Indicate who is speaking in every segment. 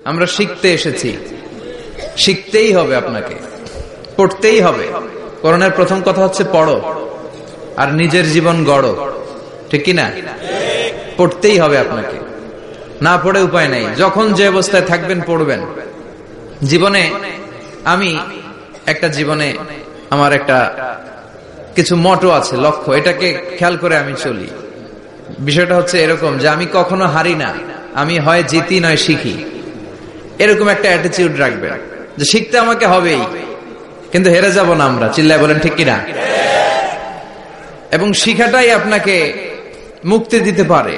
Speaker 1: আমরা শিখতে এসেছি, শিখতেই হবে, আপনাকে পড়তেই হবে। কোরআনের প্রথম কথা হচ্ছে পড়ো আর নিজের জীবন গড়ো, ঠিক কিনা? পড়তেই হবে আপনাকে, না পড়ে উপায় নাই। যখন যে অবস্থায় থাকবেন পড়বেন। জীবনে আমি আমার একটা কিছু মটো আছে, লক্ষ্য, এটাকে খেয়াল করে আমি চলি। বিষয়টা হচ্ছে এরকম যে আমি কখনো হারি না, আমি হয় জিতি নয় শিখি, এরকম একটা অ্যাটিটিউড রাখবেন যে শিখতে আমাকে হবেই, কিন্তু হেরে যাব না আমরা। চিল্লায় বলেন ঠিক কিনা? এবং শিখাটাই আপনাকে মুক্তি দিতে পারে।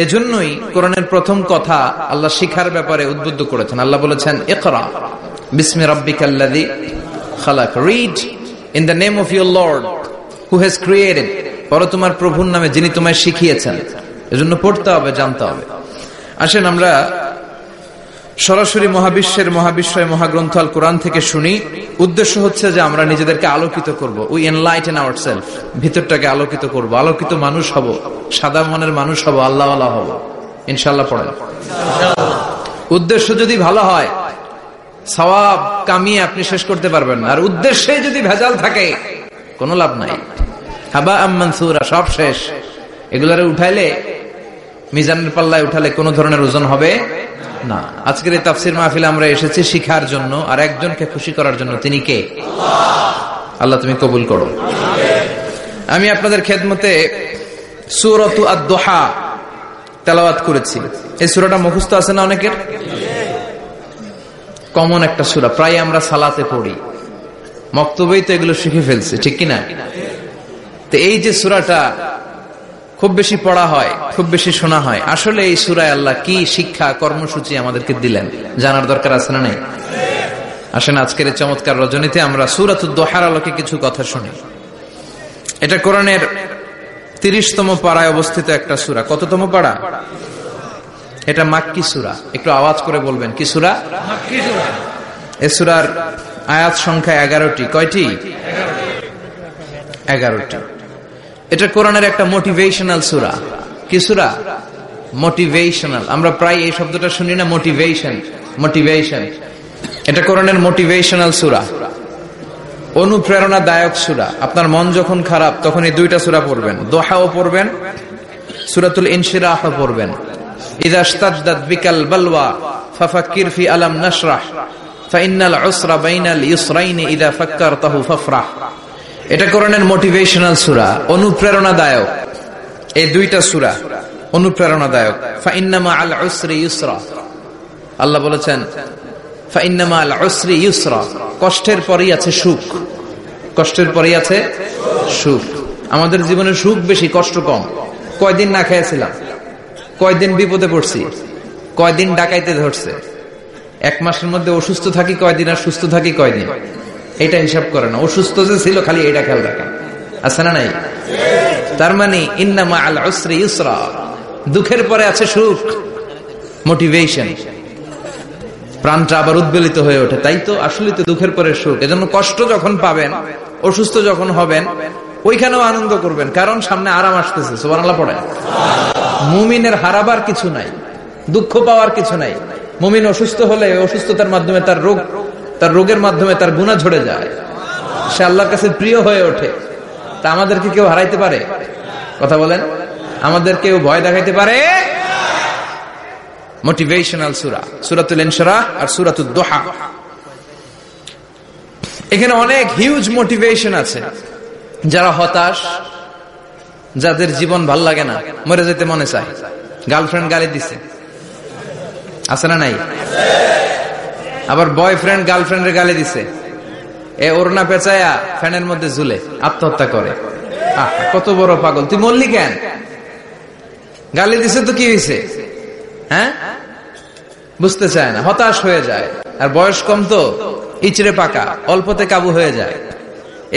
Speaker 1: এজন্যই কোরআনের প্রথম কথা আল্লাহ শিখার ব্যাপারে উদ্বুদ্ধ করেছেন। আল্লাহ বলেছেন, ইকরা বিসমি রাব্বিকাল্লাযী খালাক, read in the name of your lord who has created, পড়ো তোমার প্রভুর নামে যিনি তোমায় শিখিয়েছেন। এজন্য পড়তে হবে, জানতে হবে। আসেন আমরা সরাসরি মহাবিশ্বয় মহাগ্রন্থ আল কোরআন থেকে শুনি। উদ্দেশ্য হচ্ছে যে আমরা নিজেদেরকে আলোকিত করব, উই এনলাইটেন আওয়ারসেলফ, ভিতরটাকে আলোকিত করব, আলোকিত মানুষ হব, সাদা মনের মানুষ হব, আল্লাহওয়ালা হব ইনশাআল্লাহ। পড়েন। উদ্দেশ্য যদি ভালো হয় সওয়াব কামিয়ে আপনি শেষ করতে পারবেন, আর উদ্দেশ্যে যদি ভেজাল থাকে কোনো লাভ নাই। হাবা মানসুরা, সব শেষ। এগুলারে উঠাইলে, মিজানের পাল্লায় উঠালে কোনো ধরনের ওজন হবে না। আজকের এই তাফসীর মাহফিলে আমরা এসেছি শিখার জন্য আর একজনকে খুশি করার জন্য। তিনি কে? আল্লাহ তুমি কবুল করো। আমি আপনাদের খেদমতে সূরাতু আদ-দুহা তেলাওয়াত করেছি। এই সূরাটা মুখস্থ আছে না অনেকের? কমন একটা সূরা, প্রায় আমরা সালাতে পড়ি, মক্তবেই তো এগুলো শিখে ফেলছি, ঠিক কিনা? তো এই যে সূরাটা খুব বেশি পড়া হয়, খুব বেশি শোনা হয়, আসলে এই সূরায় আল্লাহ কি শিক্ষা কর্মসূচি আমাদেরকে দিলেন জানার দরকার আছে না নাই? আসেন আজকের এই চমৎকার রজনীতে আমরা সূরাতুদ দুহার আলোকে কিছু কথা শুনি। এটা কোরআনের 30তম পারায় অবস্থিত একটা সূরা। কততম পারা? এটা মাক্কি সূরা। একটু আওয়াজ করে বলবেন, কি সূরা? মাক্কি সূরা। এই সূরার আয়াত সংখ্যা 11টি। কয়টি? 11টি। এটা কোরআনের একটা মোটিভেশনাল সূরা। কি সূরা? মোটিভেশনাল। আমরা প্রায় এই শব্দটা শুনি না, মোটিভেশন। এটা কোরআনের মোটিভেশনাল সূরা, অনুপ্রেরণাদায়ক সূরা। আপনার মন যখন খারাপ তখন এই দুইটা সূরা পড়বেন, দোহাও পড়বেন, সূরাতুল ইনশিরাহ পড়বেন। ইযা ইশতাদ্দাত বিকাল বালওয়া ফাফাক্কির ফি আলাম নাশরাহ ফাইন্নাল উসরা বাইনাল ইউসরাইনি ইযা ফাক্কারতাহু ফাফরাহ। এটা কোরআনের মোটিভেশনাল সূরা, অনুপ্রেরণাদায়ক। এই দুইটা সূরা অনুপ্রেরণাদায়ক। ফাইন্নামা আল উসরি ইউসরা, আল্লাহ বলেছেন ফাইন্নামা আল উসরি ইউসরা, কষ্টের পরেই আছে সুখ, কষ্টের পরেই আছে সুখ। আমাদের জীবনে সুখ বেশি, কষ্ট কম। কয়দিন না খেয়েছিলাম, কয়দিন বিপদে পড়ছি, কয়দিন ডাকাইতে ধরছে, এক মাসের মধ্যে অসুস্থ থাকি কয়দিন আর সুস্থ থাকি কয়দিন, এটা হিসাব করে না। অসুস্থ যে ছিল খালি এটা খেয়াল রাখেন, আছে না নাই? তার মানে ইন্নামা আল উসরি ইউসরা, দুঃখের পরে আছে সুখ, মোটিভেশন। প্রাণটা আবার উদ্বেলিত হয়ে ওঠে, তাই তো আসলে তো দুঃখের পরে সুখ। এজন্য কষ্ট যখন পাবেন, অসুস্থ যখন হবেন, ওইখানেও আনন্দ করবেন, কারণ সামনে আরাম আসতেছে। সুবহানাল্লাহ পড়েন। মুমিনের হারাবার কিছু নাই, দুঃখ পাওয়ার কিছু নাই। মুমিন অসুস্থ হলে অসুস্থতার মাধ্যমে তার রোগের মাধ্যমে তার গুনাহ ঝরে যায়, সে আল্লাহর কাছে প্রিয় হয়ে ওঠে। তা আমাদেরকে কেউ হারাইতে পারে? কথা বলেন, আমাদের কেউ ভয় দেখাইতে পারে? মোটিভেশনাল সূরা, সূরাতুল ইনশিরাহ আর সূরাতুদ দুহা। এখানে অনেক হিউজ মোটিভেশন আছে। যারা হতাশ, যাদের জীবন ভাল লাগে না, মরে যেতে মনে চায়, গার্লফ্রেন্ড গালি দিছে, আছে না নাই? আবার বয়ফ্রেন্ড গার্লফ্রেন্ডের গালি দিছে, এ ওড়না পেঁচায়া ফ্যানের মধ্যে ঝুলে আত্মহত্যা করে। কত বড় পাগল, তুই মরলি কেন? গালি দিছে তো কি হয়েছে? হ্যাঁ, বুঝতে চায় না, হতাশ হয়ে যায়। আর বয়স কম তো ইচড়ে পাকা, অল্পতে কাবু হয়ে যায়।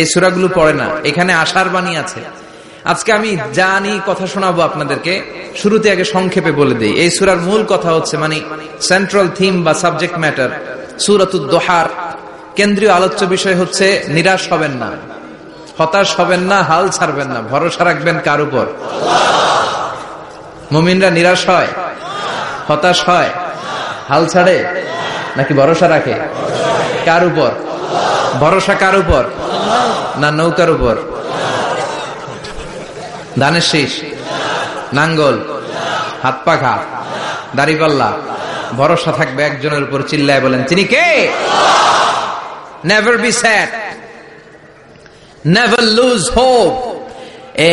Speaker 1: এই সূরাগুলো পড়ে না। এখানে আশার বাণী আছে। আজকে আমি জানি কথা শোনাবো আপনাদেরকে, শুরুতে আগে সংক্ষেপে বলে দেই। এই সূরার মূল কথা হচ্ছে, মানে সেন্ট্রাল থিম বা সাবজেক্ট ম্যাটার, সূরাতুদ দুহার কেন্দ্রীয় আলোচ্য বিষয় হচ্ছে নিরাশ হবেন না, হতাশ হবেন না, হাল ছাড়বেন না, ভরসা রাখবেন কার উপর? মুমিনরা নিরাশ হয়, হতাশ হয়, হাল ছাড়ে নাকি ভরসা রাখে? কার উপর ভরসা? কার উপর? না নৌকার উপর? ধানের শীষ, নাঙ্গল, হাত পাখা, দাড়িপাল্লা, ভরসা থাকবে একজনের উপর। চিল্লায় বলেন তিনি কে? Never be sad, never lose hope.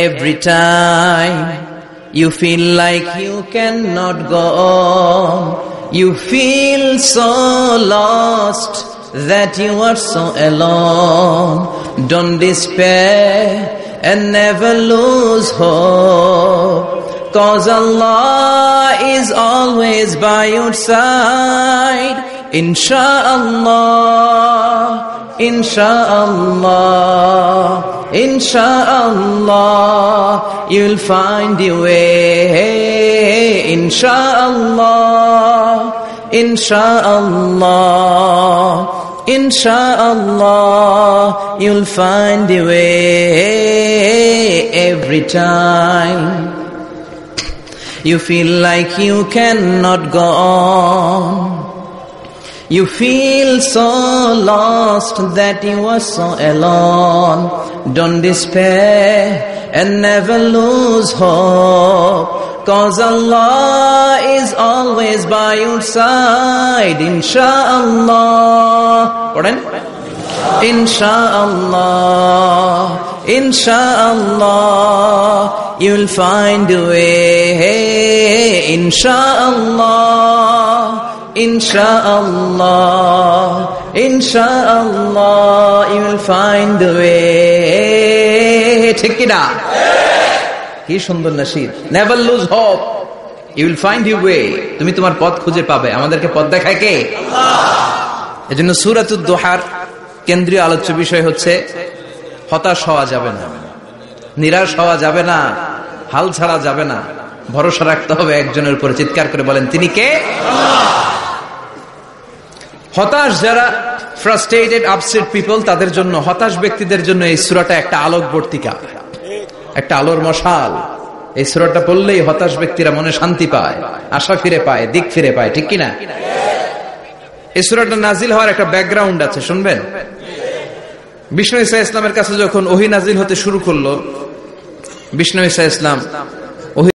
Speaker 1: Every time you feel like you cannot go on, you feel so lost that you are so alone. Don't despair and never lose hope, 'cause Allah is always by your side. Insha'Allah, Insha'Allah, Insha'Allah, you'll find your way. Insha'Allah, Insha'Allah, Insha'Allah, you'll find your way. Every time you feel like you cannot go on, you feel so lost that you are so alone. Don't despair and never lose hope, 'cause Allah is always by your side. Insha'Allah, Insha'Allah, Insha'Allah, you'll find a way. Insha'Allah, Insha'Allah, Insha'Allah, you'll find a way. ঠিক কি না? কি সুন্দর nasheed. Never lose hope, you will find your way. তুমি তোমার পথ খুঁজে পাবে। আমাদেরকে পথ দেখায় কে? আল্লাহ। এজন্য সূরাতুদ দুহার কেন্দ্রীয় আলোচ্য বিষয় হচ্ছে হতাশ হওয়া যাবে না, নিরাশ হওয়া যাবে না, হাল ছাড়া যাবে না, ভরসা রাখতে হবে একজনের উপর। চিৎকার করে বলেন তিনি কে? আল্লাহ। হতাশ যারা, ফ্রাস্ট্রেটেড আপসেট পিপল, তাদের জন্য, হতাশ ব্যক্তিদের জন্য এই সূরাটা একটা আলোকবর্তিকা, একটা আলোর মশাল। এই সূরাটা পড়লেই হতাশ ব্যক্তিরা মনে শান্তি পায়, আশা ফিরে পায়, দিক ফিরে পায়। ঠিক কিনা? এই সূরাটা নাজিল হওয়ার একটা ব্যাকগ্রাউন্ড আছে, শুনবেন। বিষ্ণু ঈসা ইসলামের কাছে যখন ওহী নাজিল হতে শুরু করলো, বিষ্ণু ঈসা ইসলাম